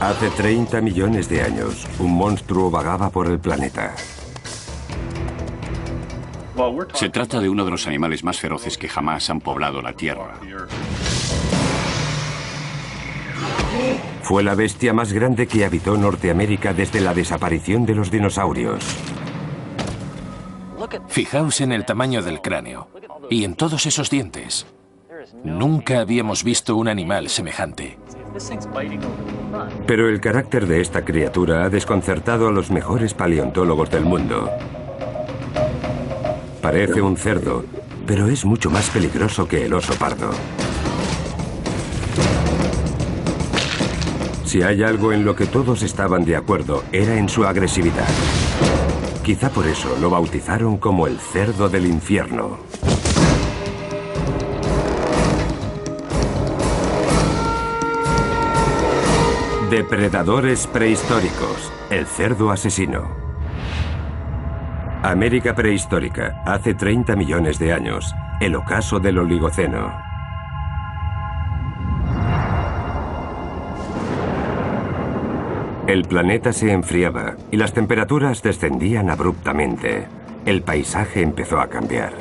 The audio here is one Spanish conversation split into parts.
Hace 30 millones de años, un monstruo vagaba por el planeta. Se trata de uno de los animales más feroces que jamás han poblado la Tierra. Fue la bestia más grande que habitó Norteamérica desde la desaparición de los dinosaurios. Fijaos en el tamaño del cráneo y en todos esos dientes. Nunca habíamos visto un animal semejante. Pero el carácter de esta criatura ha desconcertado a los mejores paleontólogos del mundo. Parece un cerdo, pero es mucho más peligroso que el oso pardo. Si hay algo en lo que todos estaban de acuerdo, era en su agresividad. Quizá por eso lo bautizaron como el cerdo del infierno. Depredadores prehistóricos, el cerdo asesino. América prehistórica, hace 30 millones de años, el ocaso del Oligoceno. El planeta se enfriaba y las temperaturas descendían abruptamente. El paisaje empezó a cambiar.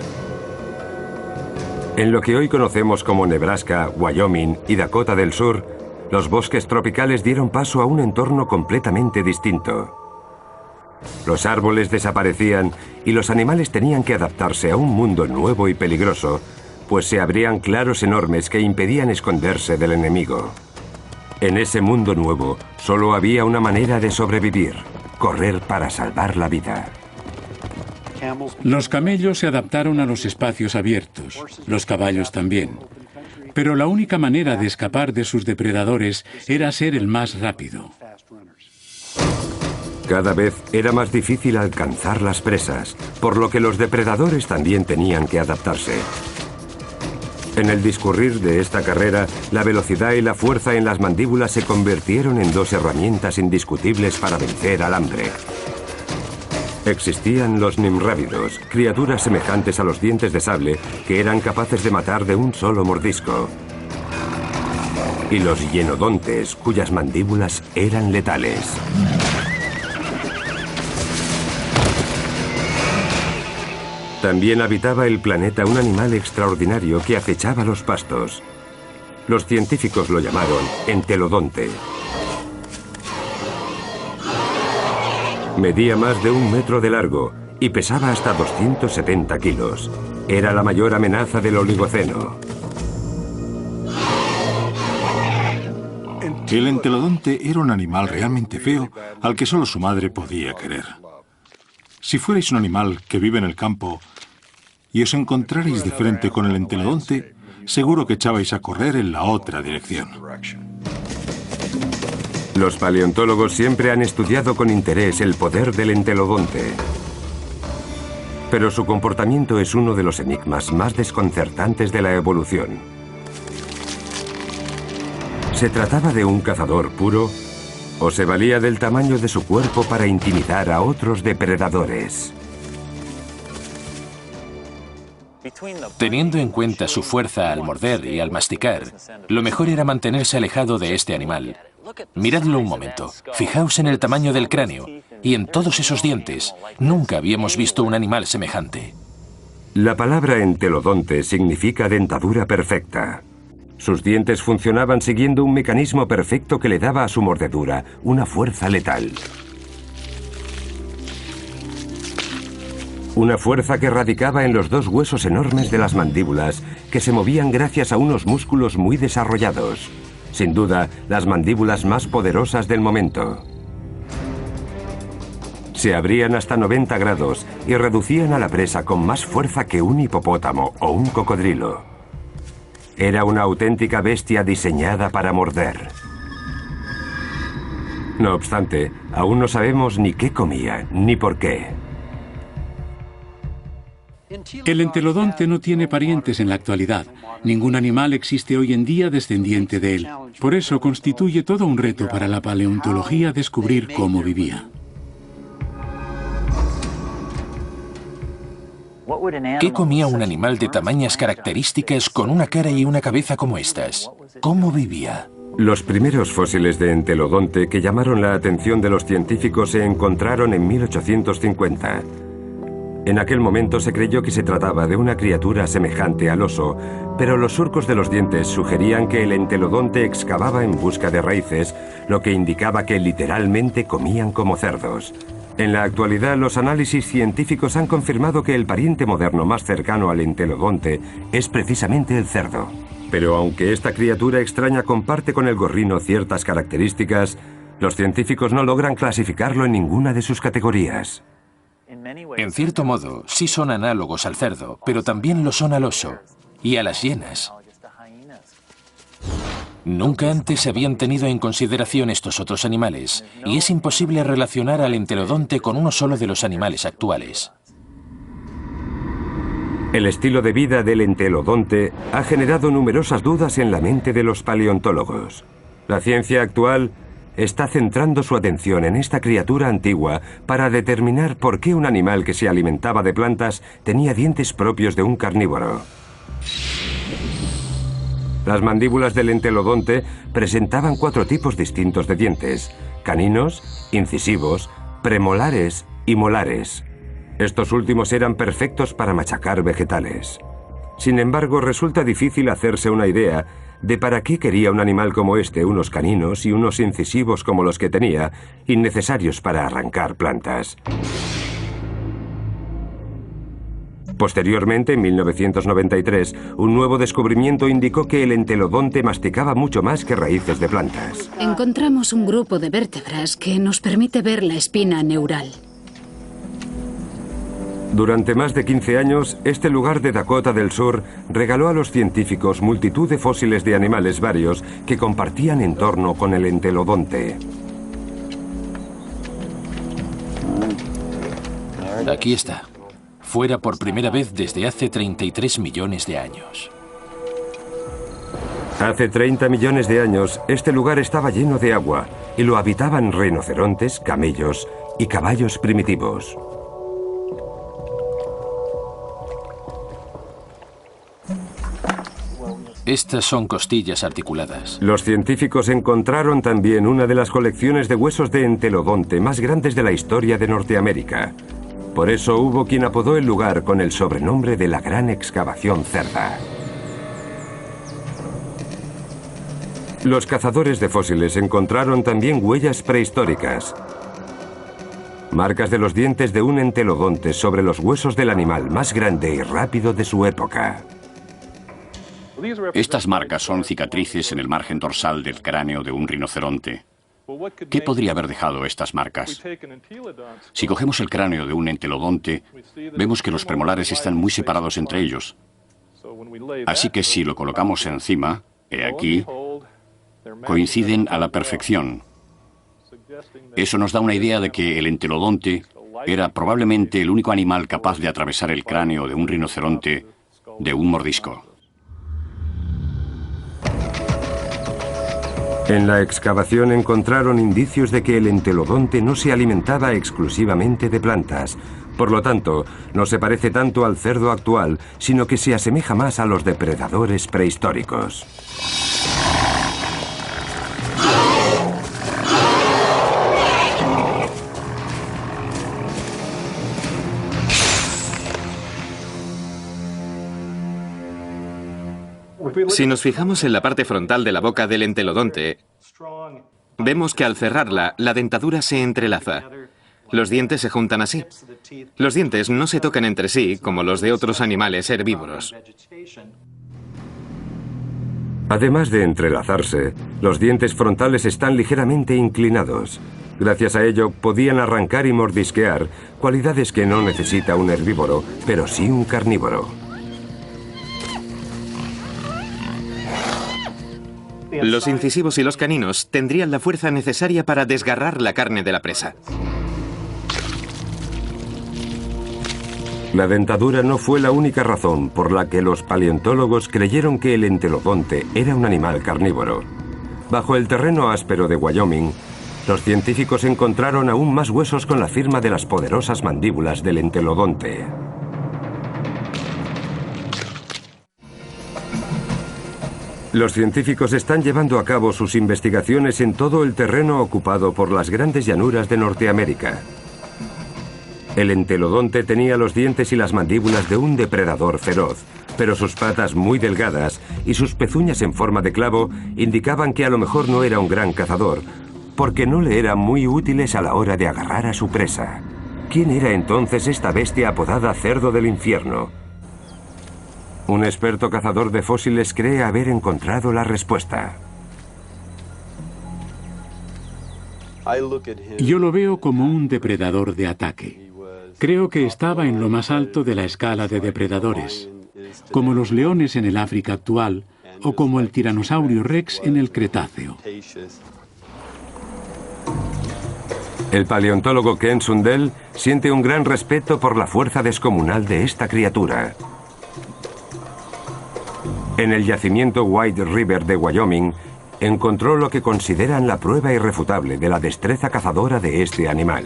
En lo que hoy conocemos como Nebraska, Wyoming y Dakota del Sur, los bosques tropicales dieron paso a un entorno completamente distinto. Los árboles desaparecían y los animales tenían que adaptarse a un mundo nuevo y peligroso, pues se abrían claros enormes que impedían esconderse del enemigo. En ese mundo nuevo, solo había una manera de sobrevivir: correr para salvar la vida. Los camellos se adaptaron a los espacios abiertos, los caballos también. Pero la única manera de escapar de sus depredadores era ser el más rápido. Cada vez era más difícil alcanzar las presas, por lo que los depredadores también tenían que adaptarse. En el discurrir de esta carrera, la velocidad y la fuerza en las mandíbulas se convirtieron en dos herramientas indiscutibles para vencer al hambre. Existían los nimrávidos, criaturas semejantes a los dientes de sable que eran capaces de matar de un solo mordisco. Y los hienodontes, cuyas mandíbulas eran letales. También habitaba el planeta un animal extraordinario que acechaba los pastos. Los científicos lo llamaron entelodonte. Medía más de 1 metro de largo y pesaba hasta 270 kilos. Era la mayor amenaza del Oligoceno. El entelodonte era un animal realmente feo al que solo su madre podía querer. Si fuerais un animal que vive en el campo y os encontrarais de frente con el entelodonte, seguro que echabais a correr en la otra dirección. Los paleontólogos siempre han estudiado con interés el poder del entelodonte. Pero su comportamiento es uno de los enigmas más desconcertantes de la evolución. ¿Se trataba de un cazador puro o se valía del tamaño de su cuerpo para intimidar a otros depredadores? Teniendo en cuenta su fuerza al morder y al masticar, lo mejor era mantenerse alejado de este animal. Miradlo un momento, fijaos en el tamaño del cráneo y en todos esos dientes. Nunca habíamos visto un animal semejante. La palabra entelodonte significa dentadura perfecta. Sus dientes funcionaban siguiendo un mecanismo perfecto que le daba a su mordedura una fuerza letal. Una fuerza que radicaba en los dos huesos enormes de las mandíbulas, que se movían gracias a unos músculos muy desarrollados. Sin duda, las mandíbulas más poderosas del momento. Se abrían hasta 90 grados y reducían a la presa con más fuerza que un hipopótamo o un cocodrilo. Era una auténtica bestia diseñada para morder. No obstante, aún no sabemos ni qué comía, ni por qué. El entelodonte no tiene parientes en la actualidad. Ningún animal existe hoy en día descendiente de él. Por eso constituye todo un reto para la paleontología descubrir cómo vivía. ¿Qué comía un animal de tamañas características con una cara y una cabeza como estas? ¿Cómo vivía? Los primeros fósiles de entelodonte que llamaron la atención de los científicos se encontraron en 1850. En aquel momento se creyó que se trataba de una criatura semejante al oso, pero los surcos de los dientes sugerían que el entelodonte excavaba en busca de raíces, lo que indicaba que literalmente comían como cerdos. En la actualidad, los análisis científicos han confirmado que el pariente moderno más cercano al entelodonte es precisamente el cerdo. Pero aunque esta criatura extraña comparte con el gorrino ciertas características, los científicos no logran clasificarlo en ninguna de sus categorías. En cierto modo, sí son análogos al cerdo, pero también lo son al oso y a las hienas. Nunca antes se habían tenido en consideración estos otros animales, y es imposible relacionar al entelodonte con uno solo de los animales actuales. El estilo de vida del entelodonte ha generado numerosas dudas en la mente de los paleontólogos. La ciencia actual está centrando su atención en esta criatura antigua para determinar por qué un animal que se alimentaba de plantas tenía dientes propios de un carnívoro. Las mandíbulas del entelodonte presentaban 4 tipos distintos de dientes: caninos, incisivos, premolares y molares. Estos últimos eran perfectos para machacar vegetales. Sin embargo, resulta difícil hacerse una idea de para qué quería un animal como este unos caninos y unos incisivos como los que tenía, innecesarios para arrancar plantas. Posteriormente, en 1993, un nuevo descubrimiento indicó que el entelodonte masticaba mucho más que raíces de plantas. Encontramos un grupo de vértebras que nos permite ver la espina neural. Durante más de 15 años, este lugar de Dakota del Sur regaló a los científicos multitud de fósiles de animales varios que compartían entorno con el entelodonte. Aquí está. Fuera por primera vez desde hace 33 millones de años. Hace 30 millones de años, este lugar estaba lleno de agua y lo habitaban rinocerontes, camellos y caballos primitivos. Estas son costillas articuladas. Los científicos encontraron también una de las colecciones de huesos de entelodonte más grandes de la historia de Norteamérica. Por eso hubo quien apodó el lugar con el sobrenombre de la Gran Excavación Cerda. Los cazadores de fósiles encontraron también huellas prehistóricas. Marcas de los dientes de un entelodonte sobre los huesos del animal más grande y rápido de su época. Estas marcas son cicatrices en el margen dorsal del cráneo de un rinoceronte. ¿Qué podría haber dejado estas marcas? Si cogemos el cráneo de un entelodonte, vemos que los premolares están muy separados entre ellos. Así que si lo colocamos encima, he aquí, coinciden a la perfección. Eso nos da una idea de que el entelodonte era probablemente el único animal capaz de atravesar el cráneo de un rinoceronte de un mordisco. En la excavación encontraron indicios de que el entelodonte no se alimentaba exclusivamente de plantas. Por lo tanto, no se parece tanto al cerdo actual, sino que se asemeja más a los depredadores prehistóricos. Si nos fijamos en la parte frontal de la boca del entelodonte, vemos que al cerrarla, la dentadura se entrelaza. Los dientes se juntan así. Los dientes no se tocan entre sí como los de otros animales herbívoros. Además de entrelazarse, los dientes frontales están ligeramente inclinados. Gracias a ello, podían arrancar y mordisquear, cualidades que no necesita un herbívoro, pero sí un carnívoro. Los incisivos y los caninos tendrían la fuerza necesaria para desgarrar la carne de la presa. La dentadura no fue la única razón por la que los paleontólogos creyeron que el entelodonte era un animal carnívoro. Bajo el terreno áspero de Wyoming, los científicos encontraron aún más huesos con la firma de las poderosas mandíbulas del entelodonte. Los científicos están llevando a cabo sus investigaciones en todo el terreno ocupado por las grandes llanuras de Norteamérica. El entelodonte tenía los dientes y las mandíbulas de un depredador feroz, pero sus patas muy delgadas y sus pezuñas en forma de clavo indicaban que a lo mejor no era un gran cazador, porque no le eran muy útiles a la hora de agarrar a su presa. ¿Quién era entonces esta bestia apodada Cerdo del Infierno? Un experto cazador de fósiles cree haber encontrado la respuesta. Yo lo veo como un depredador de ataque. Creo que estaba en lo más alto de la escala de depredadores, como los leones en el África actual o como el tiranosaurio Rex en el Cretáceo. El paleontólogo Ken Sundell siente un gran respeto por la fuerza descomunal de esta criatura. En el yacimiento White River de Wyoming, encontró lo que consideran la prueba irrefutable de la destreza cazadora de este animal.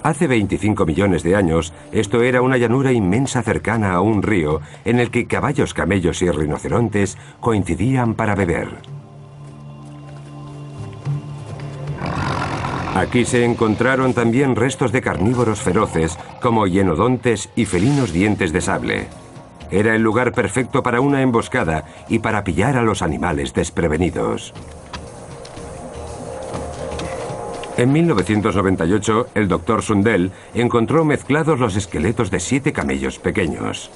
Hace 25 millones de años, esto era una llanura inmensa cercana a un río en el que caballos, camellos y rinocerontes coincidían para beber. Aquí se encontraron también restos de carnívoros feroces como hienodontes y felinos dientes de sable. Era el lugar perfecto para una emboscada y para pillar a los animales desprevenidos. En 1998, el Dr. Sundell encontró mezclados los esqueletos de 7 camellos pequeños.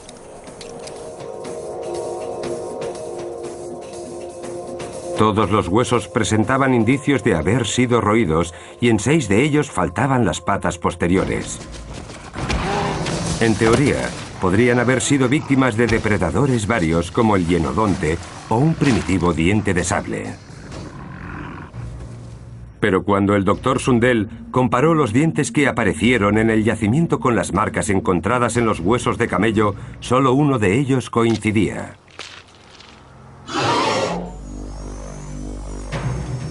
Todos los huesos presentaban indicios de haber sido roídos y en 6 de ellos faltaban las patas posteriores. En teoría, podrían haber sido víctimas de depredadores varios como el hienodonte o un primitivo diente de sable. Pero cuando el Dr. Sundell comparó los dientes que aparecieron en el yacimiento con las marcas encontradas en los huesos de camello, solo uno de ellos coincidía.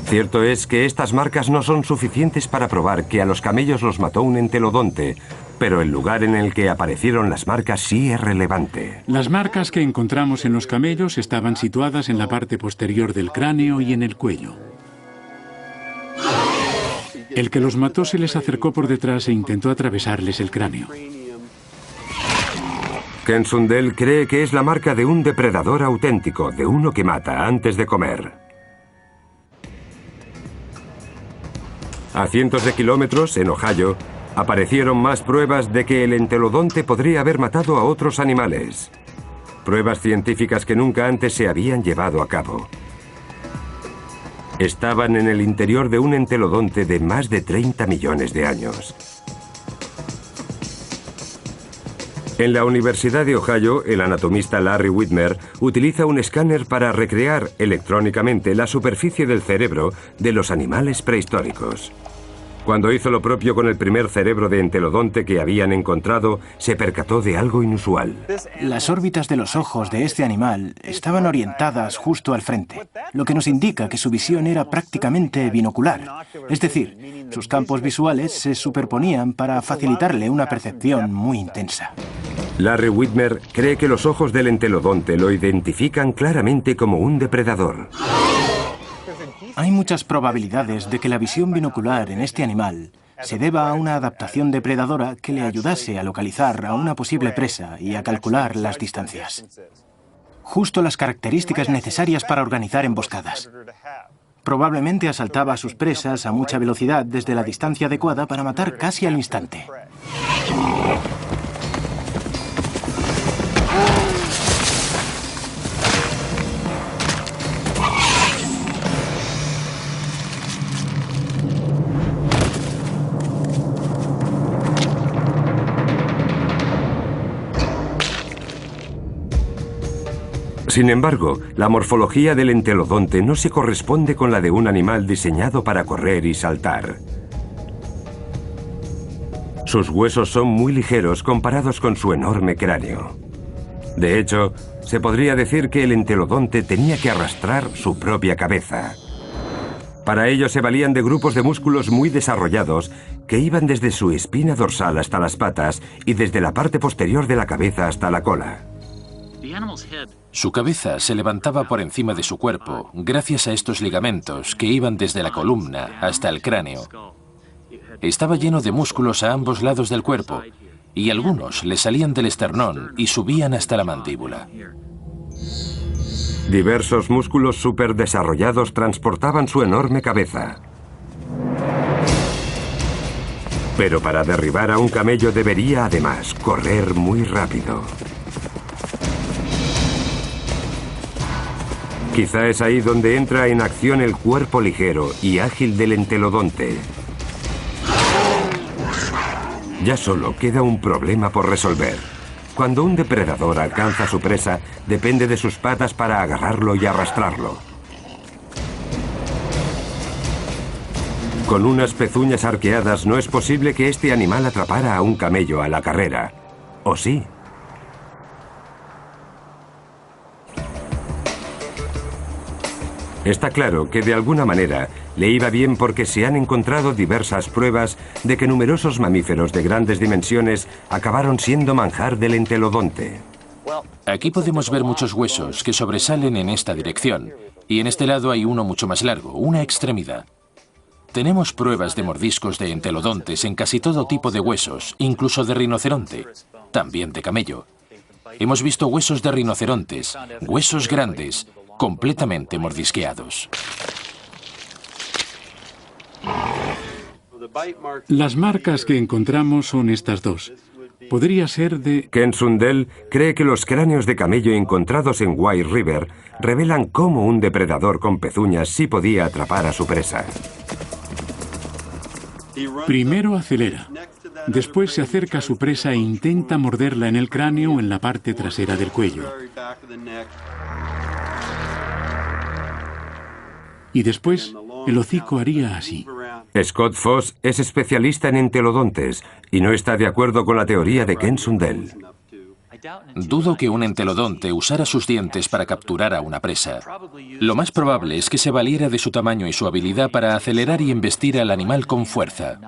Cierto es que estas marcas no son suficientes para probar que a los camellos los mató un entelodonte, pero el lugar en el que aparecieron las marcas sí es relevante. Las marcas que encontramos en los camellos estaban situadas en la parte posterior del cráneo y en el cuello. El que los mató se les acercó por detrás e intentó atravesarles el cráneo. Ken Sundell cree que es la marca de un depredador auténtico, de uno que mata antes de comer. A cientos de kilómetros, en Ohio, aparecieron más pruebas de que el entelodonte podría haber matado a otros animales. Pruebas científicas que nunca antes se habían llevado a cabo. Estaban en el interior de un entelodonte de más de 30 millones de años. En la Universidad de Ohio, el anatomista Larry Whitmer utiliza un escáner para recrear electrónicamente la superficie del cerebro de los animales prehistóricos. Cuando hizo lo propio con el primer cerebro de entelodonte que habían encontrado, se percató de algo inusual. Las órbitas de los ojos de este animal estaban orientadas justo al frente, lo que nos indica que su visión era prácticamente binocular. Es decir, sus campos visuales se superponían para facilitarle una percepción muy intensa. Larry Whitmer cree que los ojos del entelodonte lo identifican claramente como un depredador. Hay muchas probabilidades de que la visión binocular en este animal se deba a una adaptación depredadora que le ayudase a localizar a una posible presa y a calcular las distancias. Justo las características necesarias para organizar emboscadas. Probablemente asaltaba a sus presas a mucha velocidad desde la distancia adecuada para matar casi al instante. Sin embargo, la morfología del entelodonte no se corresponde con la de un animal diseñado para correr y saltar. Sus huesos son muy ligeros comparados con su enorme cráneo. De hecho, se podría decir que el entelodonte tenía que arrastrar su propia cabeza. Para ello se valían de grupos de músculos muy desarrollados que iban desde su espina dorsal hasta las patas y desde la parte posterior de la cabeza hasta la cola. Su cabeza se levantaba por encima de su cuerpo gracias a estos ligamentos que iban desde la columna hasta el cráneo. Estaba lleno de músculos a ambos lados del cuerpo y algunos le salían del esternón y subían hasta la mandíbula. Diversos músculos superdesarrollados transportaban su enorme cabeza. Pero para derribar a un camello debería además correr muy rápido. Quizá es ahí donde entra en acción el cuerpo ligero y ágil del entelodonte. Ya solo queda un problema por resolver. Cuando un depredador alcanza a su presa, depende de sus patas para agarrarlo y arrastrarlo. Con unas pezuñas arqueadas no es posible que este animal atrapara a un camello a la carrera. ¿O sí? Está claro que de alguna manera le iba bien porque se han encontrado diversas pruebas de que numerosos mamíferos de grandes dimensiones acabaron siendo manjar del entelodonte. Aquí podemos ver muchos huesos que sobresalen en esta dirección, y en este lado hay uno mucho más largo, una extremidad. Tenemos pruebas de mordiscos de entelodontes en casi todo tipo de huesos, incluso de rinoceronte, también de camello. Hemos visto huesos de rinocerontes, huesos grandes, completamente mordisqueados. Las marcas que encontramos son estas dos. Podría ser de... Ken Sundell cree que los cráneos de camello encontrados en White River revelan cómo un depredador con pezuñas sí podía atrapar a su presa. Primero acelera. Después se acerca a su presa e intenta morderla en el cráneo o en la parte trasera del cuello. Y después, el hocico haría así. Scott Foss es especialista en entelodontes y no está de acuerdo con la teoría de Ken Sundell. Dudo que un entelodonte usara sus dientes para capturar a una presa. Lo más probable es que se valiera de su tamaño y su habilidad para acelerar y embestir al animal con fuerza.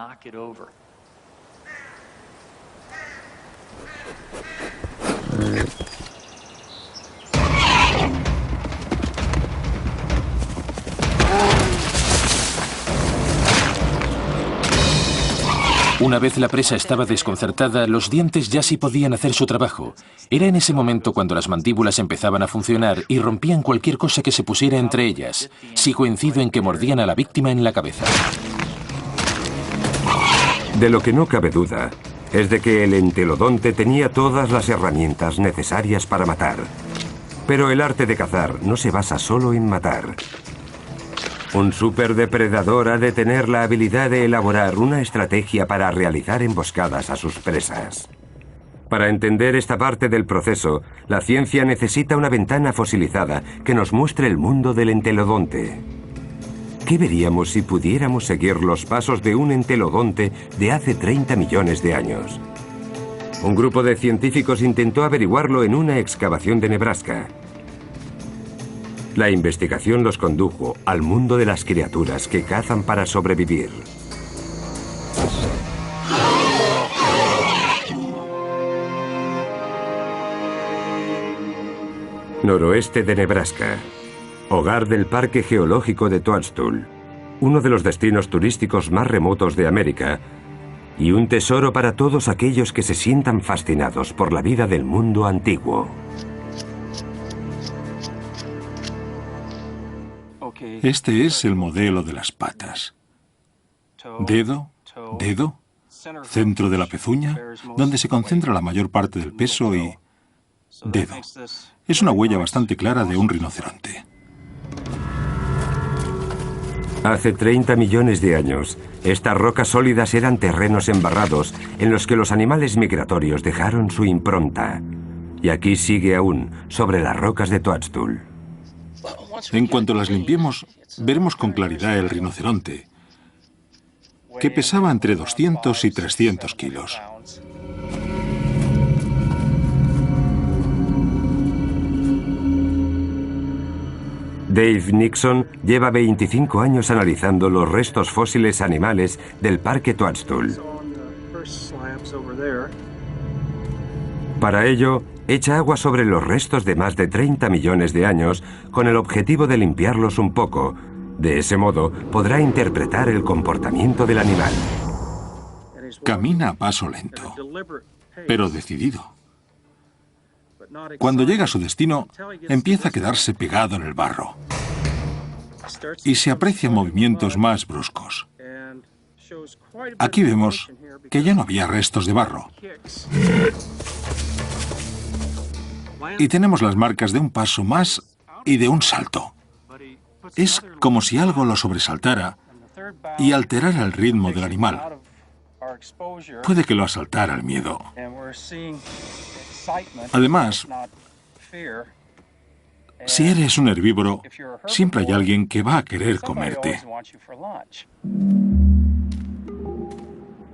Una vez la presa estaba desconcertada, los dientes ya sí podían hacer su trabajo. Era en ese momento cuando las mandíbulas empezaban a funcionar y rompían cualquier cosa que se pusiera entre ellas. Sí coincido en que mordían a la víctima en la cabeza. De lo que no cabe duda es de que el entelodonte tenía todas las herramientas necesarias para matar. Pero el arte de cazar no se basa solo en matar. Un superdepredador ha de tener la habilidad de elaborar una estrategia para realizar emboscadas a sus presas. Para entender esta parte del proceso, la ciencia necesita una ventana fosilizada que nos muestre el mundo del entelodonte. ¿Qué veríamos si pudiéramos seguir los pasos de un entelodonte de hace 30 millones de años? Un grupo de científicos intentó averiguarlo en una excavación de Nebraska. La investigación los condujo al mundo de las criaturas que cazan para sobrevivir. Noroeste de Nebraska, hogar del Parque Geológico de Toadstool, uno de los destinos turísticos más remotos de América y un tesoro para todos aquellos que se sientan fascinados por la vida del mundo antiguo. Este es el modelo de las patas. Dedo, dedo, centro de la pezuña, donde se concentra la mayor parte del peso y... dedo. Es una huella bastante clara de un rinoceronte. Hace 30 millones de años, estas rocas sólidas eran terrenos embarrados en los que los animales migratorios dejaron su impronta. Y aquí sigue aún, sobre las rocas de Toadstool. En cuanto las limpiemos, veremos con claridad el rinoceronte, que pesaba entre 200 y 300 kilos. Dave Nixon lleva 25 años analizando los restos fósiles animales del Parque Toadstool. Para ello, echa agua sobre los restos de más de 30 millones de años con el objetivo de limpiarlos un poco. De ese modo, podrá interpretar el comportamiento del animal. Camina a paso lento, pero decidido. Cuando llega a su destino, empieza a quedarse pegado en el barro y se aprecian movimientos más bruscos. Aquí vemos que ya no había restos de barro. Y tenemos las marcas de un paso más y de un salto. Es como si algo lo sobresaltara y alterara el ritmo del animal. Puede que lo asaltara el miedo. Además, si eres un herbívoro, siempre hay alguien que va a querer comerte.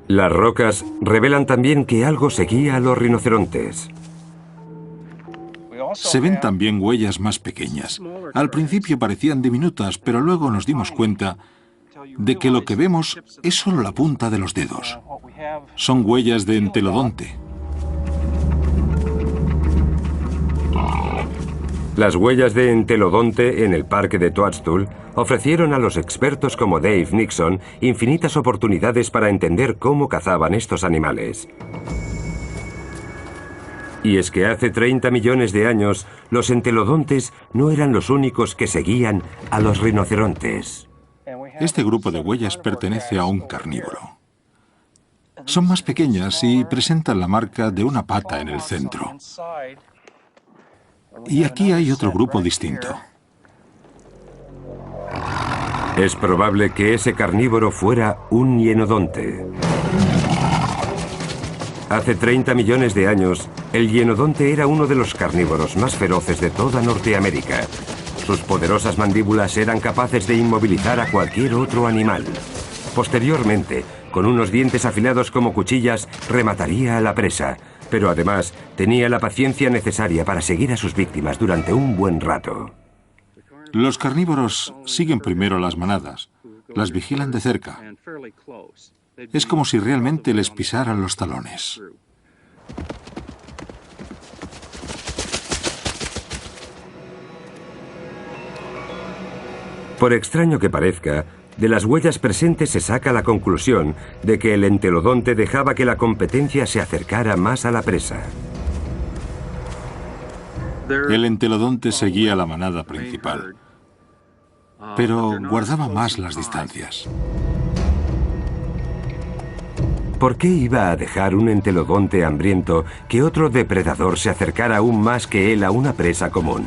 Las rocas revelan también que algo seguía a los rinocerontes. Se ven también huellas más pequeñas. Al principio parecían diminutas, pero luego nos dimos cuenta de que lo que vemos es solo la punta de los dedos. Son huellas de entelodonte. Las huellas de entelodonte en el parque de Toadstool ofrecieron a los expertos como Dave Nixon infinitas oportunidades para entender cómo cazaban estos animales. Y es que hace 30 millones de años, los entelodontes no eran los únicos que seguían a los rinocerontes. Este grupo de huellas pertenece a un carnívoro. Son más pequeñas y presentan la marca de una pata en el centro. Y aquí hay otro grupo distinto. Es probable que ese carnívoro fuera un hienodonte. Hace 30 millones de años, el hienodonte era uno de los carnívoros más feroces de toda Norteamérica. Sus poderosas mandíbulas eran capaces de inmovilizar a cualquier otro animal. Posteriormente, con unos dientes afilados como cuchillas, remataría a la presa, pero además tenía la paciencia necesaria para seguir a sus víctimas durante un buen rato. Los carnívoros siguen primero las manadas, las vigilan de cerca. Es como si realmente les pisaran los talones. Por extraño que parezca, de las huellas presentes se saca la conclusión de que el entelodonte dejaba que la competencia se acercara más a la presa. El entelodonte seguía la manada principal, pero guardaba más las distancias. ¿Por qué iba a dejar un entelodonte hambriento que otro depredador se acercara aún más que él a una presa común?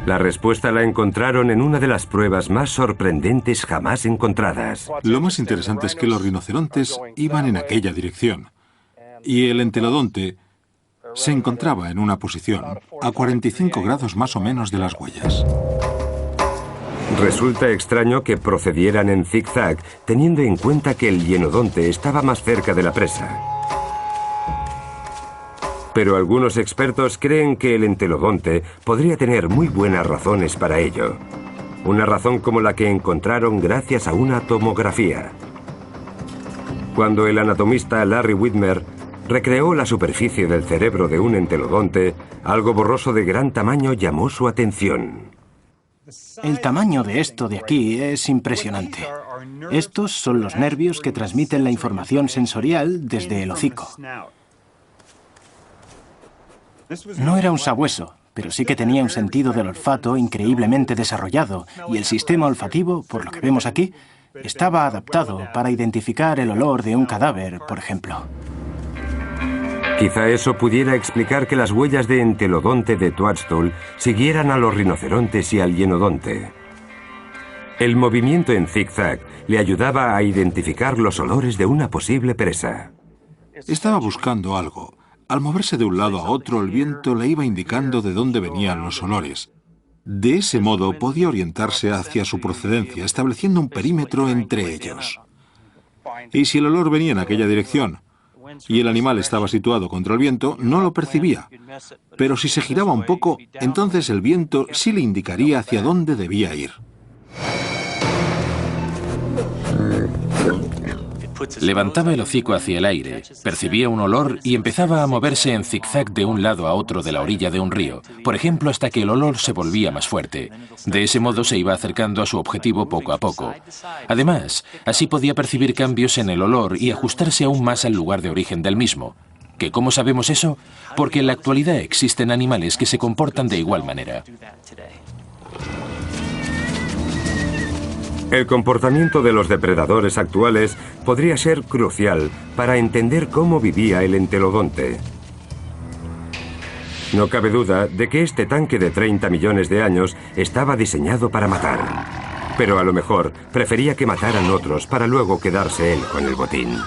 La respuesta la encontraron en una de las pruebas más sorprendentes jamás encontradas. Lo más interesante es que los rinocerontes iban en aquella dirección y el entelodonte se encontraba en una posición a 45 grados más o menos de las huellas. Resulta extraño que procedieran en zigzag, teniendo en cuenta que el hienodonte estaba más cerca de la presa. Pero algunos expertos creen que el entelodonte podría tener muy buenas razones para ello. Una razón como la que encontraron gracias a una tomografía. Cuando el anatomista Larry Widmer recreó la superficie del cerebro de un entelodonte, algo borroso de gran tamaño llamó su atención. El tamaño de esto de aquí es impresionante. Estos son los nervios que transmiten la información sensorial desde el hocico. No era un sabueso, pero sí que tenía un sentido del olfato increíblemente desarrollado, y el sistema olfativo, por lo que vemos aquí, estaba adaptado para identificar el olor de un cadáver, por ejemplo. Quizá eso pudiera explicar que las huellas de entelodonte de Toadstool siguieran a los rinocerontes y al hienodonte. El movimiento en zigzag le ayudaba a identificar los olores de una posible presa. Estaba buscando algo. Al moverse de un lado a otro, el viento le iba indicando de dónde venían los olores. De ese modo podía orientarse hacia su procedencia, estableciendo un perímetro entre ellos. Y si el olor venía en aquella dirección y el animal estaba situado contra el viento, no lo percibía. Pero si se giraba un poco, entonces el viento sí le indicaría hacia dónde debía ir. Levantaba el hocico hacia el aire, percibía un olor y empezaba a moverse en zigzag de un lado a otro de la orilla de un río, por ejemplo, hasta que el olor se volvía más fuerte. De ese modo se iba acercando a su objetivo poco a poco. Además, así podía percibir cambios en el olor y ajustarse aún más al lugar de origen del mismo. ¿Que cómo sabemos eso? Porque en la actualidad existen animales que se comportan de igual manera. El comportamiento de los depredadores actuales podría ser crucial para entender cómo vivía el entelodonte. No cabe duda de que este tanque de 30 millones de años estaba diseñado para matar. Pero a lo mejor prefería que mataran otros para luego quedarse él con el botín.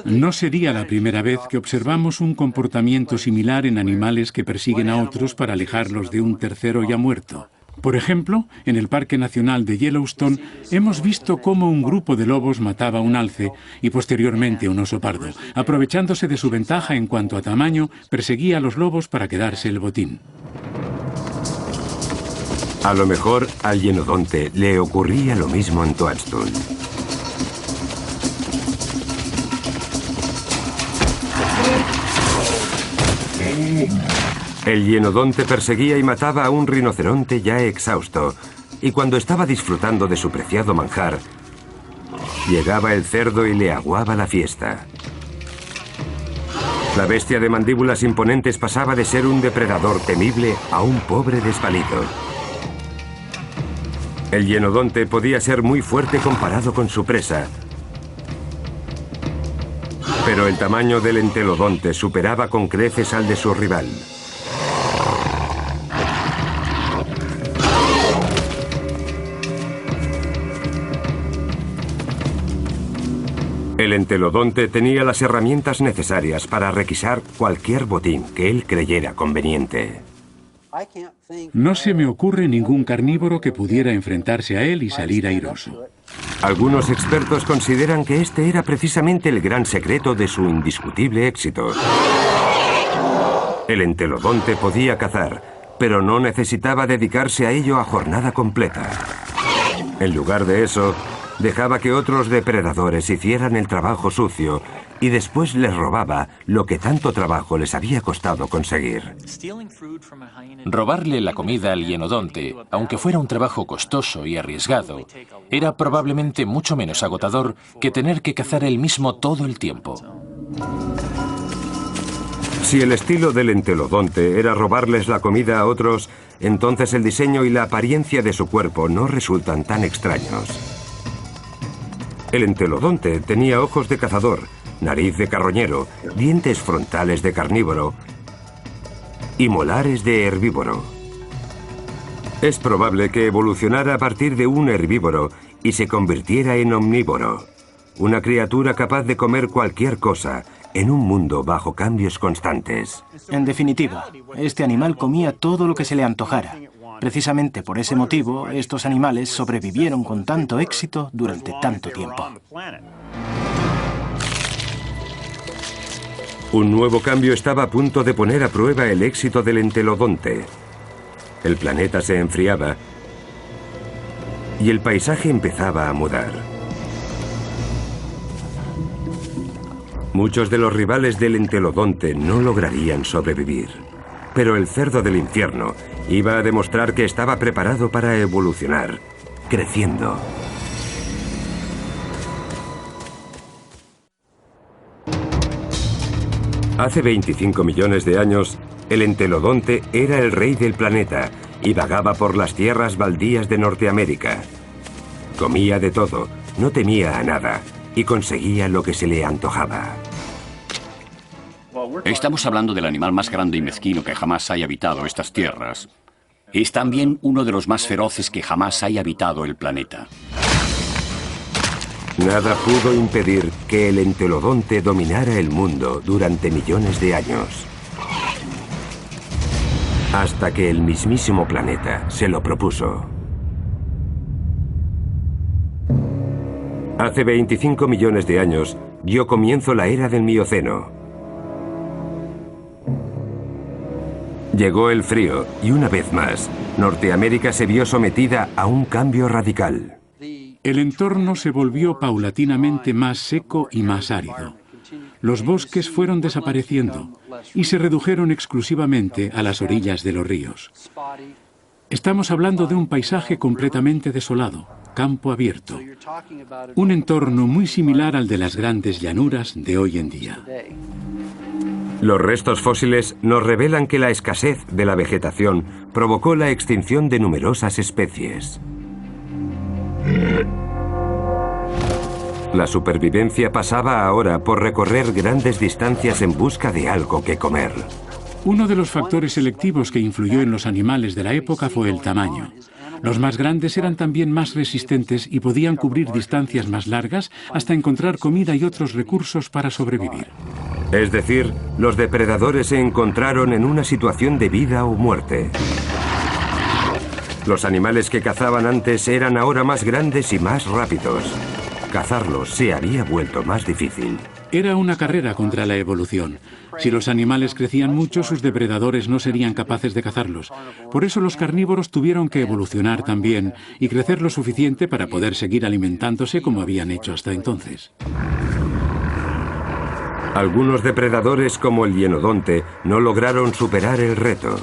No sería la primera vez que observamos un comportamiento similar en animales que persiguen a otros para alejarlos de un tercero ya muerto. Por ejemplo, en el Parque Nacional de Yellowstone hemos visto cómo un grupo de lobos mataba a un alce y posteriormente a un oso pardo. Aprovechándose de su ventaja en cuanto a tamaño, perseguía a los lobos para quedarse el botín. A lo mejor al hienodonte le ocurría lo mismo en Toadstool. El hienodonte perseguía y mataba a un rinoceronte ya exhausto, y cuando estaba disfrutando de su preciado manjar, llegaba el cerdo y le aguaba la fiesta. La bestia de mandíbulas imponentes pasaba de ser un depredador temible a un pobre desvalido. El hienodonte podía ser muy fuerte comparado con su presa, pero el tamaño del entelodonte superaba con creces al de su rival. El entelodonte tenía las herramientas necesarias para requisar cualquier botín que él creyera conveniente. No se me ocurre ningún carnívoro que pudiera enfrentarse a él y salir airoso. Algunos expertos consideran que este era precisamente el gran secreto de su indiscutible éxito. El entelodonte podía cazar, pero no necesitaba dedicarse a ello a jornada completa. En lugar de eso, dejaba que otros depredadores hicieran el trabajo sucio y después les robaba lo que tanto trabajo les había costado conseguir. Robarle la comida al hienodonte, aunque fuera un trabajo costoso y arriesgado, era probablemente mucho menos agotador que tener que cazar él mismo todo el tiempo. Si el estilo del entelodonte era robarles la comida a otros, entonces el diseño y la apariencia de su cuerpo no resultan tan extraños. El entelodonte tenía ojos de cazador, nariz de carroñero, dientes frontales de carnívoro y molares de herbívoro. Es probable que evolucionara a partir de un herbívoro y se convirtiera en omnívoro, una criatura capaz de comer cualquier cosa en un mundo bajo cambios constantes. En definitiva, este animal comía todo lo que se le antojara. Precisamente por ese motivo, estos animales sobrevivieron con tanto éxito durante tanto tiempo. Un nuevo cambio estaba a punto de poner a prueba el éxito del entelodonte. El planeta se enfriaba y el paisaje empezaba a mudar. Muchos de los rivales del entelodonte no lograrían sobrevivir, pero el cerdo del infierno iba a demostrar que estaba preparado para evolucionar, creciendo. Hace 25 millones de años, el entelodonte era el rey del planeta y vagaba por las tierras baldías de Norteamérica. Comía de todo, no temía a nada y conseguía lo que se le antojaba. Estamos hablando del animal más grande y mezquino que jamás haya habitado estas tierras. Es también uno de los más feroces que jamás haya habitado el planeta. Nada pudo impedir que el entelodonte dominara el mundo durante millones de años. Hasta que el mismísimo planeta se lo propuso. Hace 25 millones de años dio comienzo la era del Mioceno. Llegó el frío y una vez más, Norteamérica se vio sometida a un cambio radical. El entorno se volvió paulatinamente más seco y más árido. Los bosques fueron desapareciendo y se redujeron exclusivamente a las orillas de los ríos. Estamos hablando de un paisaje completamente desolado, campo abierto. Un entorno muy similar al de las grandes llanuras de hoy en día. Los restos fósiles nos revelan que la escasez de la vegetación provocó la extinción de numerosas especies. La supervivencia pasaba ahora por recorrer grandes distancias en busca de algo que comer. Uno de los factores selectivos que influyó en los animales de la época fue el tamaño. Los más grandes eran también más resistentes y podían cubrir distancias más largas hasta encontrar comida y otros recursos para sobrevivir. Es decir, los depredadores se encontraron en una situación de vida o muerte. Los animales que cazaban antes eran ahora más grandes y más rápidos. Cazarlos se había vuelto más difícil. Era una carrera contra la evolución. Si los animales crecían mucho, sus depredadores no serían capaces de cazarlos. Por eso los carnívoros tuvieron que evolucionar también y crecer lo suficiente para poder seguir alimentándose como habían hecho hasta entonces. Algunos depredadores, como el hienodonte, no lograron superar el reto.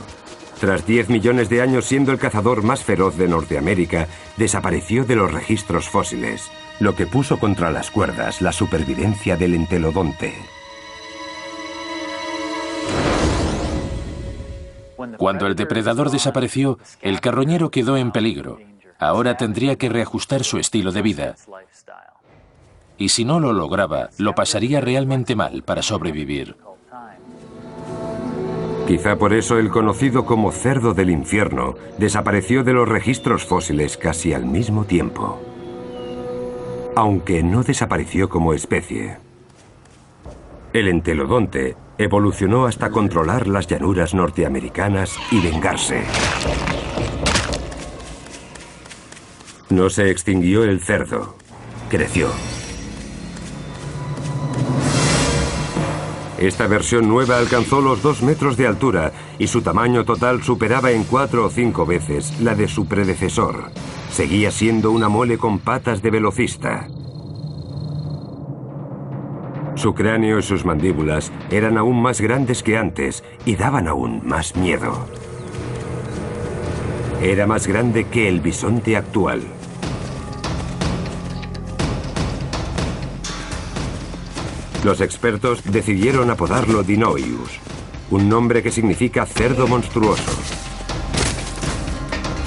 Tras 10 millones de años siendo el cazador más feroz de Norteamérica, desapareció de los registros fósiles, lo que puso contra las cuerdas la supervivencia del entelodonte. Cuando el depredador desapareció, el carroñero quedó en peligro. Ahora tendría que reajustar su estilo de vida. Y si no lo lograba, lo pasaría realmente mal para sobrevivir. Quizá por eso el conocido como cerdo del infierno desapareció de los registros fósiles casi al mismo tiempo. Aunque no desapareció como especie. El entelodonte evolucionó hasta controlar las llanuras norteamericanas y vengarse. No se extinguió el cerdo, creció. Esta versión nueva alcanzó los 2 metros de altura y su tamaño total superaba en 4 o 5 veces la de su predecesor. Seguía siendo una mole con patas de velocista. Su cráneo y sus mandíbulas eran aún más grandes que antes y daban aún más miedo. Era más grande que el bisonte actual. Los expertos decidieron apodarlo Dinoius, un nombre que significa cerdo monstruoso.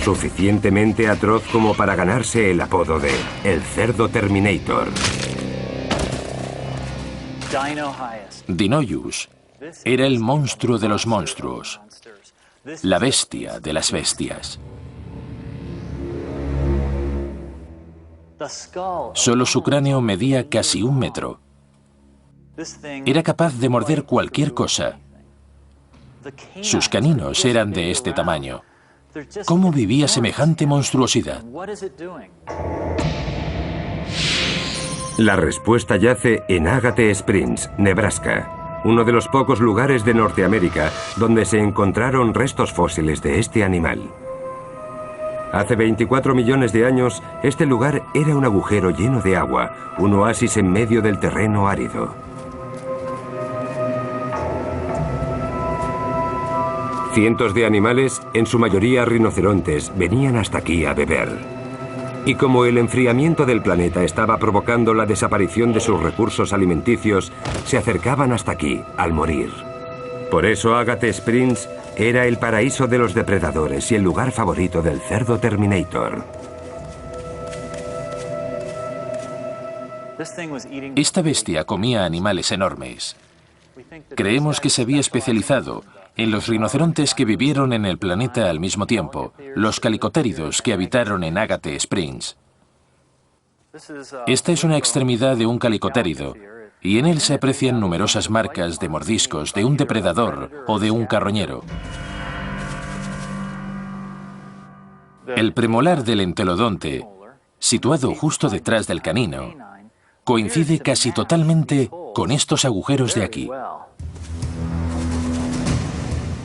Suficientemente atroz como para ganarse el apodo de el cerdo Terminator. Dinoius era el monstruo de los monstruos, la bestia de las bestias. Solo su cráneo medía casi 1 metro. Era capaz de morder cualquier cosa. Sus caninos eran de este tamaño. ¿Cómo vivía semejante monstruosidad? La respuesta yace en Agate Springs, Nebraska, uno de los pocos lugares de Norteamérica donde se encontraron restos fósiles de este animal. Hace 24 millones de años, este lugar era un agujero lleno de agua, un oasis en medio del terreno árido. Cientos de animales, en su mayoría rinocerontes, venían hasta aquí a beber. Y como el enfriamiento del planeta estaba provocando la desaparición de sus recursos alimenticios, se acercaban hasta aquí, al morir. Por eso Agate Springs era el paraíso de los depredadores y el lugar favorito del cerdo Terminator. Esta bestia comía animales enormes. Creemos que se había especializado en los rinocerontes que vivieron en el planeta al mismo tiempo, los calicotéridos que habitaron en Agate Springs. Esta es una extremidad de un calicotérido, y en él se aprecian numerosas marcas de mordiscos de un depredador o de un carroñero. El premolar del entelodonte, situado justo detrás del canino, coincide casi totalmente con estos agujeros de aquí.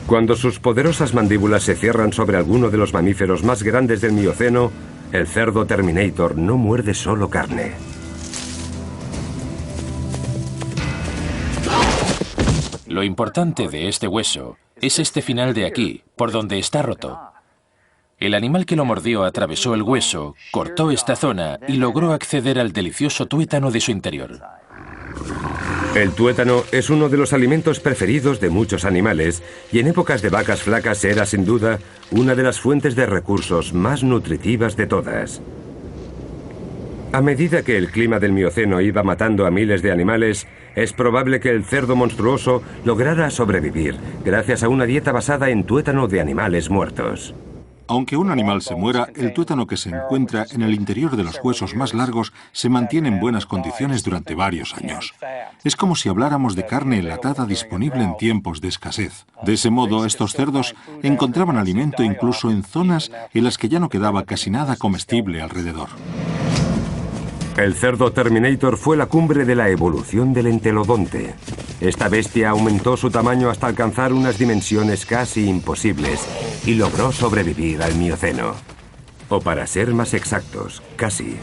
Cuando sus poderosas mandíbulas se cierran sobre alguno de los mamíferos más grandes del Mioceno, El cerdo Terminator no muerde solo carne. Lo importante de este hueso es este final de aquí, por donde está roto. El animal que lo mordió atravesó el hueso, cortó esta zona y logró acceder al delicioso tuétano de su interior. El tuétano es uno de los alimentos preferidos de muchos animales y en épocas de vacas flacas era sin duda una de las fuentes de recursos más nutritivas de todas. A medida que el clima del Mioceno iba matando a miles de animales, es probable que el cerdo monstruoso lograra sobrevivir gracias a una dieta basada en tuétano de animales muertos. Aunque un animal se muera, el tuétano que se encuentra en el interior de los huesos más largos se mantiene en buenas condiciones durante varios años. Es como si habláramos de carne enlatada disponible en tiempos de escasez. De ese modo, estos cerdos encontraban alimento incluso en zonas en las que ya no quedaba casi nada comestible alrededor. El cerdo Terminator fue la cumbre de la evolución del entelodonte. Esta bestia aumentó su tamaño hasta alcanzar unas dimensiones casi imposibles y logró sobrevivir al Mioceno. O para ser más exactos, casi.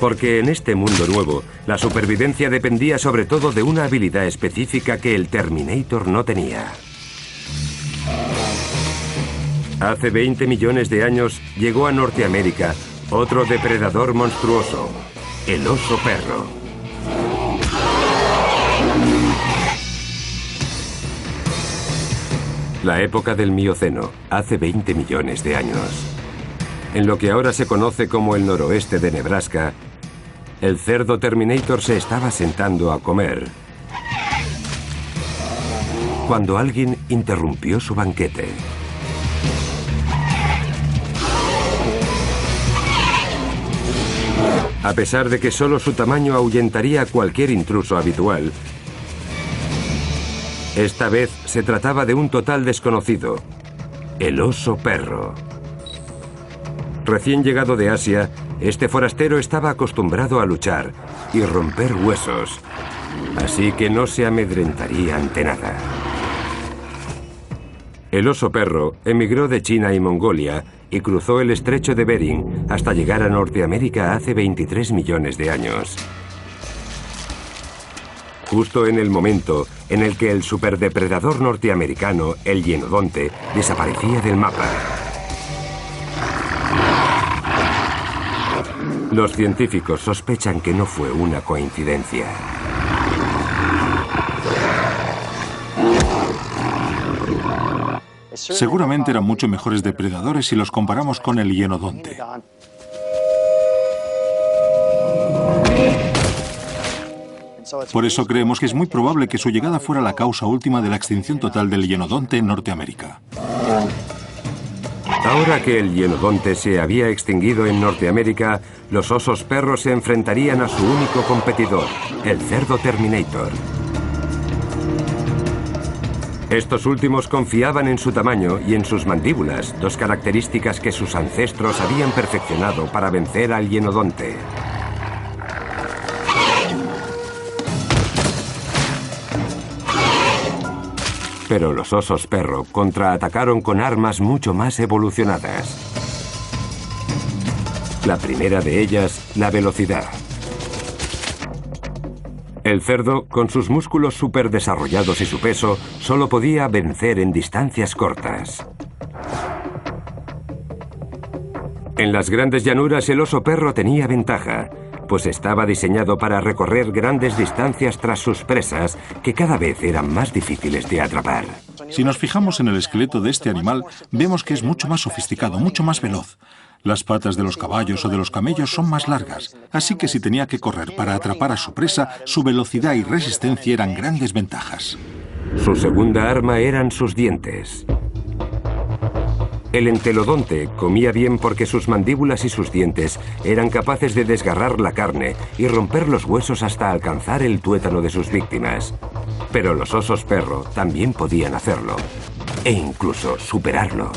Porque en este mundo nuevo, la supervivencia dependía sobre todo de una habilidad específica que el Terminator no tenía. Hace 20 millones de años llegó a Norteamérica otro depredador monstruoso, el oso perro. La época del Mioceno, hace 20 millones de años. En lo que ahora se conoce como el noroeste de Nebraska, el cerdo Terminator se estaba sentando a comer cuando alguien interrumpió su banquete. A pesar de que solo su tamaño ahuyentaría a cualquier intruso habitual, esta vez se trataba de un total desconocido, el oso perro. Recién llegado de Asia, este forastero estaba acostumbrado a luchar y romper huesos, así que no se amedrentaría ante nada. El oso perro emigró de China y Mongolia y cruzó el estrecho de Bering hasta llegar a Norteamérica hace 23 millones de años. Justo en el momento en el que el superdepredador norteamericano, el hienodonte, desaparecía del mapa. Los científicos sospechan que no fue una coincidencia. Seguramente eran mucho mejores depredadores si los comparamos con el hienodonte. Por eso creemos que es muy probable que su llegada fuera la causa última de la extinción total del hienodonte en Norteamérica. Ahora que el hienodonte se había extinguido en Norteamérica, los osos perros se enfrentarían a su único competidor, el cerdo Terminator. Estos últimos confiaban en su tamaño y en sus mandíbulas, dos características que sus ancestros habían perfeccionado para vencer al hienodonte. Pero los osos perro contraatacaron con armas mucho más evolucionadas. La primera de ellas, la velocidad. El cerdo, con sus músculos superdesarrollados y su peso, solo podía vencer en distancias cortas. En las grandes llanuras el oso perro tenía ventaja, pues estaba diseñado para recorrer grandes distancias tras sus presas, que cada vez eran más difíciles de atrapar. Si nos fijamos en el esqueleto de este animal, vemos que es mucho más sofisticado, mucho más veloz. Las patas de los caballos o de los camellos son más largas, así que si tenía que correr para atrapar a su presa, su velocidad y resistencia eran grandes ventajas. Su segunda arma eran sus dientes. El entelodonte comía bien porque sus mandíbulas y sus dientes eran capaces de desgarrar la carne y romper los huesos hasta alcanzar el tuétano de sus víctimas. Pero los osos perro también podían hacerlo, e incluso superarlo.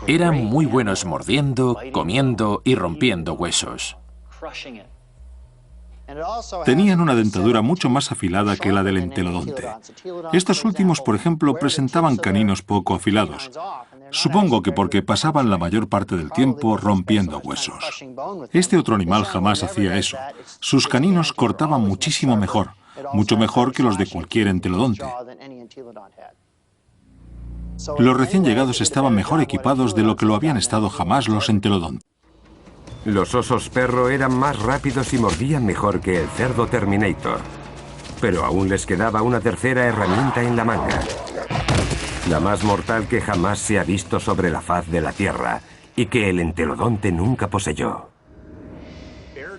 Eran muy buenos mordiendo, comiendo y rompiendo huesos. Tenían una dentadura mucho más afilada que la del entelodonte. Estos últimos, por ejemplo, presentaban caninos poco afilados. Supongo que porque pasaban la mayor parte del tiempo rompiendo huesos. Este otro animal jamás hacía eso. Sus caninos cortaban muchísimo mejor, mucho mejor que los de cualquier entelodonte. Los recién llegados estaban mejor equipados de lo que lo habían estado jamás los entelodontes. Los osos perro eran más rápidos y mordían mejor que el cerdo Terminator. Pero aún les quedaba una tercera herramienta en la manga. La más mortal que jamás se ha visto sobre la faz de la Tierra y que el entelodonte nunca poseyó.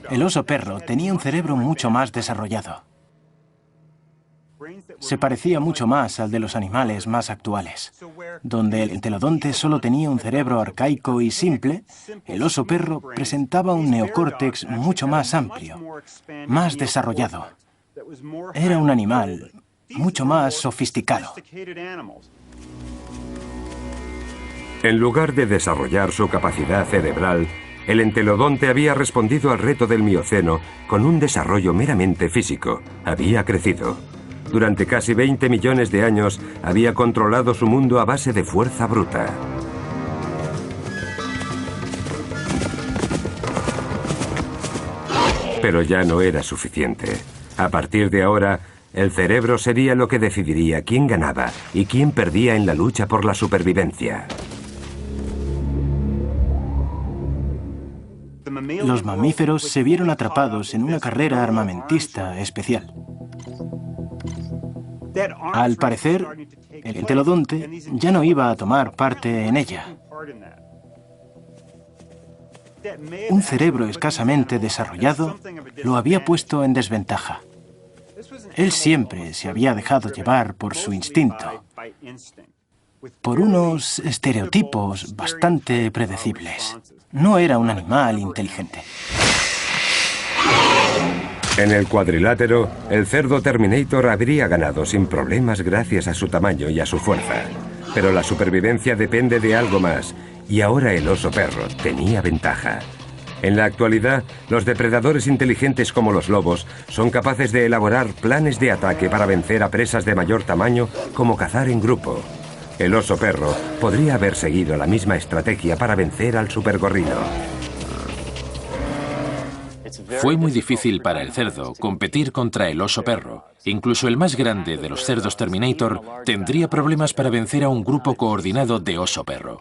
El oso perro tenía un cerebro mucho más desarrollado. Se parecía mucho más al de los animales más actuales. Donde el entelodonte solo tenía un cerebro arcaico y simple, el oso perro presentaba un neocórtex mucho más amplio, más desarrollado. Era un animal mucho más sofisticado. En lugar de desarrollar su capacidad cerebral, el entelodonte había respondido al reto del Mioceno con un desarrollo meramente físico. Había crecido. Durante casi 20 millones de años había controlado su mundo a base de fuerza bruta. Pero ya no era suficiente. A partir de ahora, el cerebro sería lo que decidiría quién ganaba y quién perdía en la lucha por la supervivencia. Los mamíferos se vieron atrapados en una carrera armamentista especial. Al parecer, el entelodonte ya no iba a tomar parte en ella. Un cerebro escasamente desarrollado lo había puesto en desventaja. Él siempre se había dejado llevar por su instinto, por unos estereotipos bastante predecibles. No era un animal inteligente. En el cuadrilátero, el cerdo Terminator habría ganado sin problemas gracias a su tamaño y a su fuerza. Pero la supervivencia depende de algo más, y ahora el oso perro tenía ventaja. En la actualidad, los depredadores inteligentes como los lobos son capaces de elaborar planes de ataque para vencer a presas de mayor tamaño, como cazar en grupo. El oso perro podría haber seguido la misma estrategia para vencer al supergorrino. Fue muy difícil para el cerdo competir contra el oso perro. Incluso el más grande de los cerdos Terminator tendría problemas para vencer a un grupo coordinado de oso perro.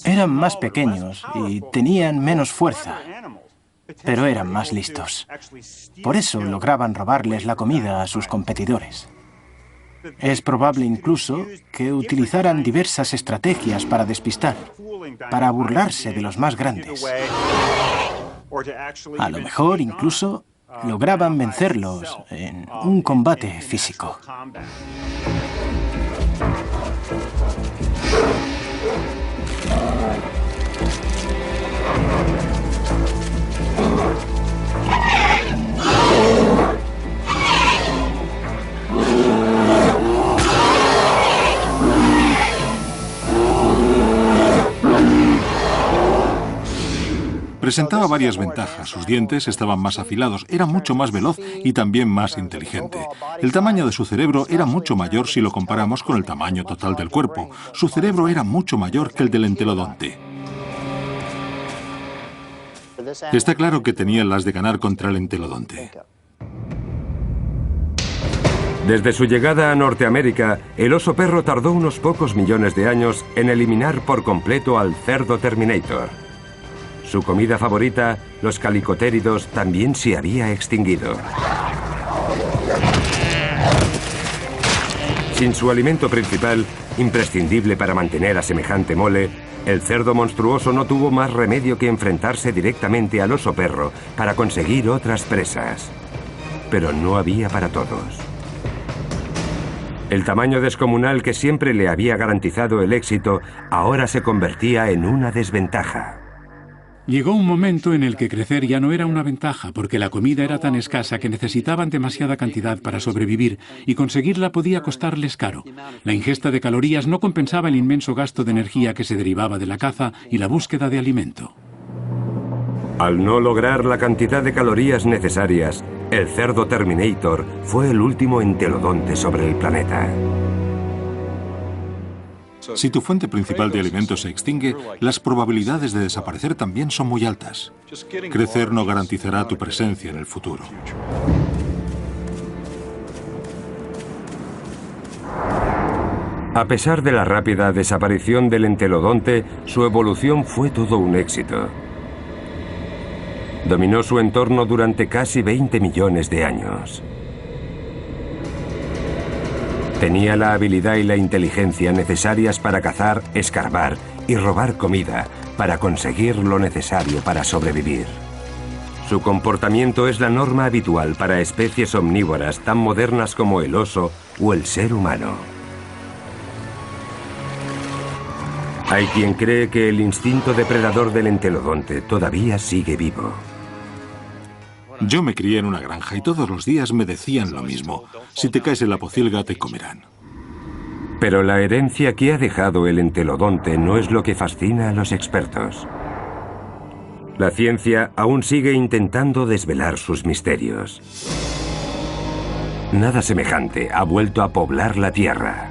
Eran más pequeños y tenían menos fuerza, pero eran más listos. Por eso lograban robarles la comida a sus competidores. Es probable incluso que utilizaran diversas estrategias para despistar, para burlarse de los más grandes. A lo mejor incluso lograban vencerlos en un combate físico. Presentaba varias ventajas. Sus dientes estaban más afilados, era mucho más veloz y también más inteligente. El tamaño de su cerebro era mucho mayor si lo comparamos con el tamaño total del cuerpo. Su cerebro era mucho mayor que el del entelodonte. Está claro que tenían las de ganar contra el entelodonte. Desde su llegada a Norteamérica, el oso perro tardó unos pocos millones de años en eliminar por completo al cerdo Terminator. Su comida favorita, los calicotéridos, también se había extinguido. Sin su alimento principal, imprescindible para mantener a semejante mole, el cerdo monstruoso no tuvo más remedio que enfrentarse directamente al oso perro para conseguir otras presas. Pero no había para todos. El tamaño descomunal que siempre le había garantizado el éxito ahora se convertía en una desventaja. Llegó un momento en el que crecer ya no era una ventaja, porque la comida era tan escasa que necesitaban demasiada cantidad para sobrevivir, y conseguirla podía costarles caro. La ingesta de calorías no compensaba el inmenso gasto de energía que se derivaba de la caza y la búsqueda de alimento. Al no lograr la cantidad de calorías necesarias, el cerdo Terminator fue el último entelodonte sobre el planeta. Si tu fuente principal de alimentos se extingue, las probabilidades de desaparecer también son muy altas. Crecer no garantizará tu presencia en el futuro. A pesar de la rápida desaparición del entelodonte, su evolución fue todo un éxito. Dominó su entorno durante casi 20 millones de años. Tenía la habilidad y la inteligencia necesarias para cazar, escarbar y robar comida para conseguir lo necesario para sobrevivir. Su comportamiento es la norma habitual para especies omnívoras tan modernas como el oso o el ser humano. Hay quien cree que el instinto depredador del entelodonte todavía sigue vivo. Yo me crié en una granja y todos los días me decían lo mismo. Si te caes en la pocilga, te comerán. Pero la herencia que ha dejado el entelodonte no es lo que fascina a los expertos. La ciencia aún sigue intentando desvelar sus misterios. Nada semejante ha vuelto a poblar la Tierra.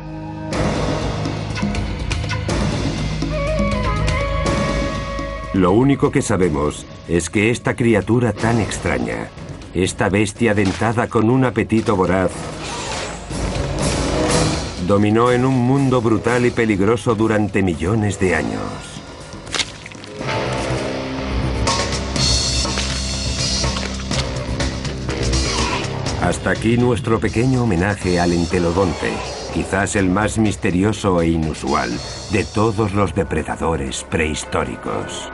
Lo único que sabemos es que esta criatura tan extraña, esta bestia dentada con un apetito voraz, dominó en un mundo brutal y peligroso durante millones de años. Hasta aquí nuestro pequeño homenaje al entelodonte, quizás el más misterioso e inusual de todos los depredadores prehistóricos.